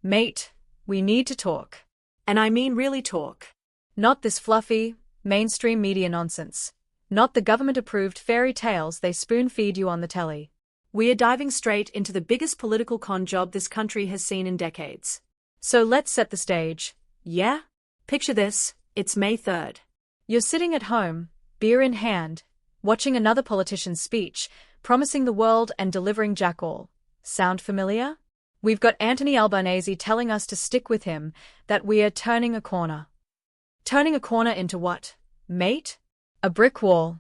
Mate, we need to talk. And I mean really talk. Not this fluffy, mainstream media nonsense. Not the government-approved fairy tales they spoon-feed you on the telly. We are diving straight into the biggest political con job this country has seen in decades. So let's set the stage. Yeah? Picture this, it's May 3rd. You're sitting at home, beer in hand, watching another politician's speech, promising the world and delivering jack all. Sound familiar? We've got Anthony Albanese telling us to stick with him, that we are turning a corner. Turning a corner into what, mate? A brick wall.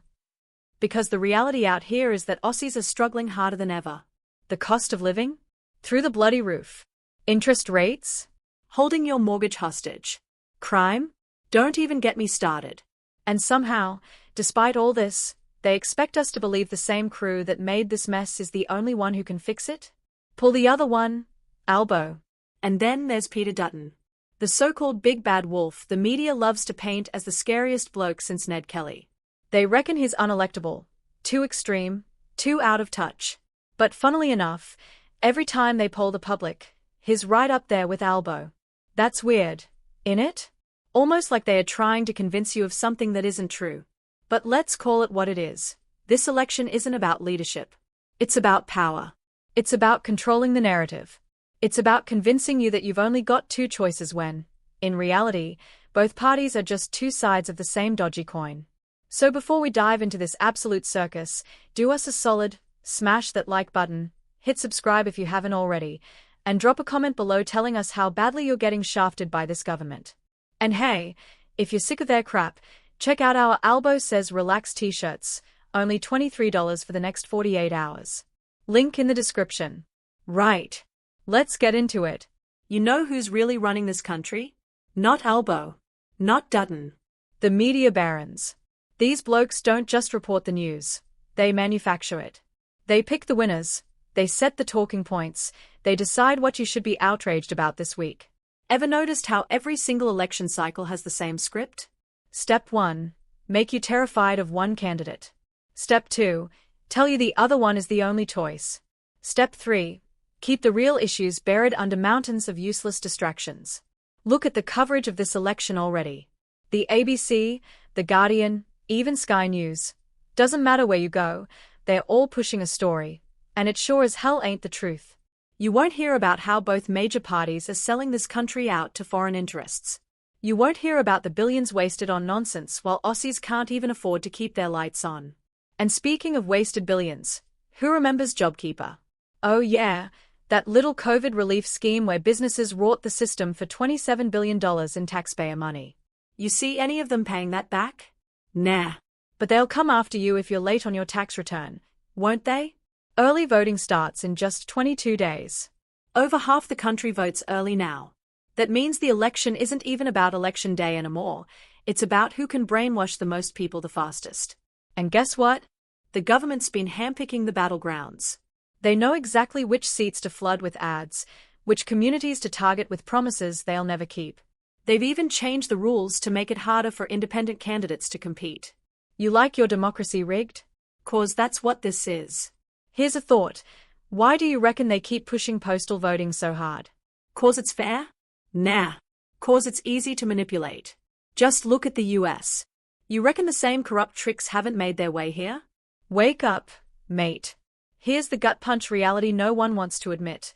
Because the reality out here is that Aussies are struggling harder than ever. The cost of living? Through the bloody roof. Interest rates? Holding your mortgage hostage. Crime? Don't even get me started. And somehow, despite all this, they expect us to believe the same crew that made this mess is the only one who can fix it? Pull the other one, Albo. And then there's Peter Dutton. The so-called big bad wolf the media loves to paint as the scariest bloke since Ned Kelly. They reckon he's unelectable, too extreme, too out of touch. But funnily enough, every time they poll the public, he's right up there with Albo. That's weird, innit? Almost like they are trying to convince you of something that isn't true. But let's call it what it is. This election isn't about leadership. It's about power. It's about controlling the narrative. It's about convincing you that you've only got two choices when, in reality, both parties are just two sides of the same dodgy coin. So before we dive into this absolute circus, do us a solid, smash that like button, hit subscribe if you haven't already, and drop a comment below telling us how badly you're getting shafted by this government. And hey, if you're sick of their crap, check out our Albo Says Relax t-shirts, only $23 for the next 48 hours. Link in the description. Right. Let's get into it. You know who's really running this country? Not Albo. Not Dutton. The media barons. These blokes don't just report the news. They manufacture it. They pick the winners. They set the talking points. They decide what you should be outraged about this week. Ever noticed how every single election cycle has the same script? Step 1. Make you terrified of one candidate. Step 2. Tell you the other one is the only choice. Step 3. Keep the real issues buried under mountains of useless distractions. Look at the coverage of this election already. The ABC, The Guardian, even Sky News. Doesn't matter where you go, they're all pushing a story, and it sure as hell ain't the truth. You won't hear about how both major parties are selling this country out to foreign interests. You won't hear about the billions wasted on nonsense while Aussies can't even afford to keep their lights on. And speaking of wasted billions, who remembers JobKeeper? Oh yeah, that little COVID relief scheme where businesses wrought the system for $27 billion in taxpayer money. You see any of them paying that back? Nah. But they'll come after you if you're late on your tax return, won't they? Early voting starts in just 22 days. Over half the country votes early now. That means the election isn't even about election day anymore, it's about who can brainwash the most people the fastest. And guess what? The government's been handpicking the battlegrounds. They know exactly which seats to flood with ads, which communities to target with promises they'll never keep. They've even changed the rules to make it harder for independent candidates to compete. You like your democracy rigged? 'Cause that's what this is. Here's a thought. Why do you reckon they keep pushing postal voting so hard? 'Cause it's fair? Nah. 'Cause it's easy to manipulate. Just look at the US. You reckon the same corrupt tricks haven't made their way here? Wake up, mate. Here's the gut punch reality no one wants to admit.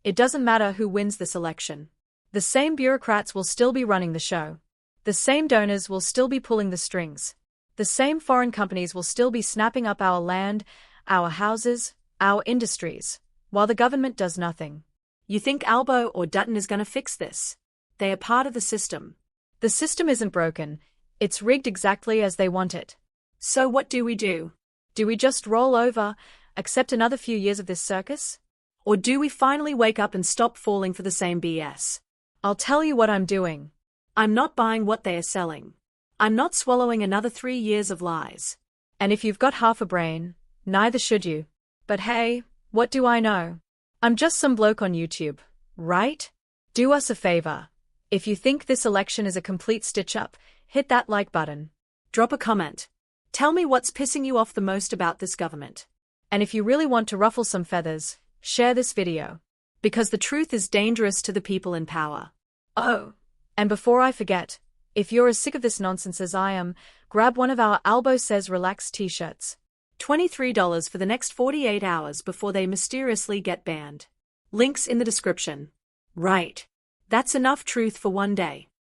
It doesn't matter who wins this election. The same bureaucrats will still be running the show. The same donors will still be pulling the strings. The same foreign companies will still be snapping up our land, our houses, our industries, while the government does nothing. You think Albo or Dutton is going to fix this? They are part of the system. The system isn't broken. It's rigged exactly as they want it. So what do we do? Do we just roll over, accept another few years of this circus? Or do we finally wake up and stop falling for the same BS? I'll tell you what I'm doing. I'm not buying what they are selling. I'm not swallowing another 3 years of lies. And if you've got half a brain, neither should you. But hey, what do I know? I'm just some bloke on YouTube, right? Do us a favor. If you think this election is a complete stitch-up, hit that like button. Drop a comment. Tell me what's pissing you off the most about this government. And if you really want to ruffle some feathers, share this video. Because the truth is dangerous to the people in power. Oh, and before I forget, if you're as sick of this nonsense as I am, grab one of our Albo Says Relax t-shirts. $23 for the next 48 hours before they mysteriously get banned. Links in the description. Right. That's enough truth for one day.